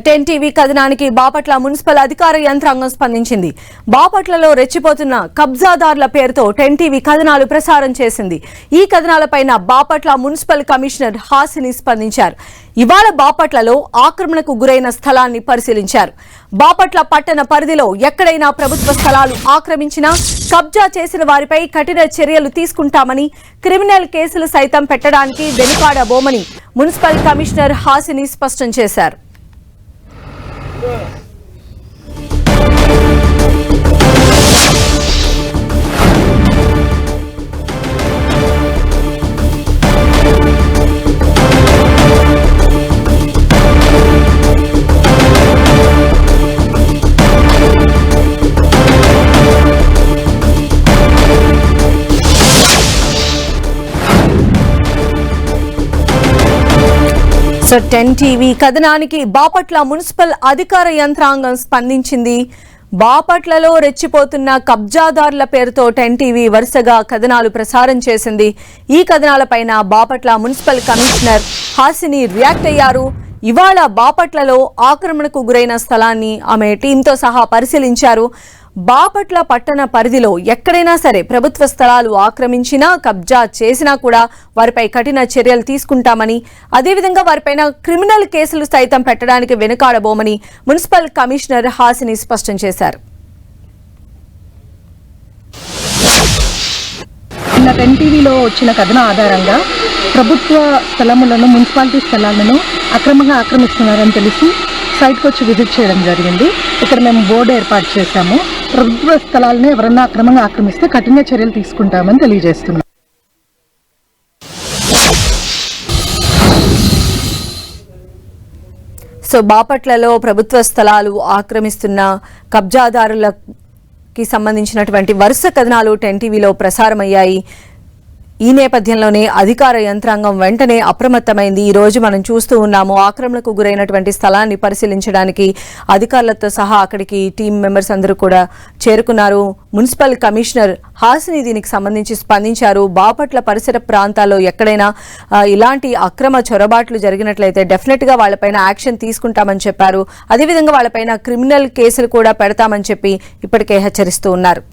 Ten TV కథనానికి Bapatla municipal అధికార యంత్రాంగం స్పందించింది. బాపట్లలో రెచ్చిపోతున్న కబ్జాదారుల పేరుతో టెన్ టీవీ కథనాలు ప్రసారం చేసింది. ఈ కథనాలపైన బాపట్ల మున్సిపల్ కమిషనర్ హాసిని స్పందించారు. ఇవాళ బాపట్లలో ఆక్రమణకు గురైన స్థలాన్ని పరిశీలించారు. బాపట్ల పట్టణ పరిధిలో ఎక్కడైనా ప్రభుత్వ స్థలాలు ఆక్రమించినా కబ్జా చేసిన వారిపై కఠిన చర్యలు తీసుకుంటామని, క్రిమినల్ కేసులు సైతం పెట్టడానికి వెనుకాడబోమని మున్సిపల్ కమిషనర్ హాసిని స్పష్టం చేశారు. టెన్ టీవీ కథనానికి బాపట్ల మున్సిపల్ అధికార యంత్రాంగం స్పందించింది. బాపట్లలో రెచ్చిపోతున్న కబ్జాదారుల పేరుతో టెన్ టీవీ వరుసగా కథనాలు ప్రసారం చేసింది. ఈ కథనాలపైన Bapatla municipal commissioner Hasini react అయ్యారు. ఇవాళ బాపట్లలో ఆక్రమణకు గురైన స్థలాన్ని ఆమె టీంతో సహా పరిశీలించారు. బాపట్ల పట్టణ పరిధిలో ఎక్కడైనా సరే ప్రభుత్వ స్థలాలు ఆక్రమించినా, కబ్జా చేసినా కూడా వారిపై కఠిన చర్యలు తీసుకుంటామని, అదేవిధంగా వారిపైన క్రిమినల్ కేసులు సైతం పెట్టడానికి వెనుకాడబోమని మున్సిపల్ కమిషనర్ హాసిని స్పష్టం చేశారు. నిన్న టెన్ టీవీలో వచ్చిన కథనం ఆధారంగా ప్రభుత్వ స్థలములను, మున్సిపాలిటీ స్థలాలను అక్రమంగా ఆక్రమిస్తున్నారని తెలిసి సైట్కి వచ్చి విజిట్ చేయడం జరిగింది. ఇక్కడ మేము బోర్డు ఏర్పాటు చేశాము. ప్రభుత్వ స్థలాలను ఎవరన్నా అక్రమంగా ఆక్రమిస్తే కఠిన చర్యలు తీసుకుంటామని తెలియజేస్తున్నాం. బాపట్లలో ప్రభుత్వ స్థలాలు ఆక్రమిస్తున్న కబ్జాదారులకి సంబంధించినటువంటి వరుస కథనాలు టెన్ టీవీలో ప్రసారమయ్యాయి. ఈ నేపథ్యంలోనే అధికార యంత్రాంగం వెంటనే అప్రమత్తమైంది. ఈ రోజు మనం చూస్తూ ఉన్నాము, ఆక్రమణకు గురైనటువంటి స్థలాన్ని పరిశీలించడానికి అధికారులతో సహా అక్కడికి టీం మెంబర్స్ అందరూ కూడా చేరుకున్నారు. మున్సిపల్ కమిషనర్ హాసిని దీనికి సంబంధించి స్పందించారు. బాపట్ల పరిసర ప్రాంతాల్లో ఎక్కడైనా ఇలాంటి అక్రమ చొరబాట్లు జరిగినట్లయితే డెఫినెట్ గా వాళ్ళపైన యాక్షన్ తీసుకుంటామని చెప్పారు. అదేవిధంగా వాళ్ళపైన క్రిమినల్ కేసులు కూడా పెడతామని చెప్పి ఇప్పటికే హెచ్చరిస్తూ ఉన్నారు.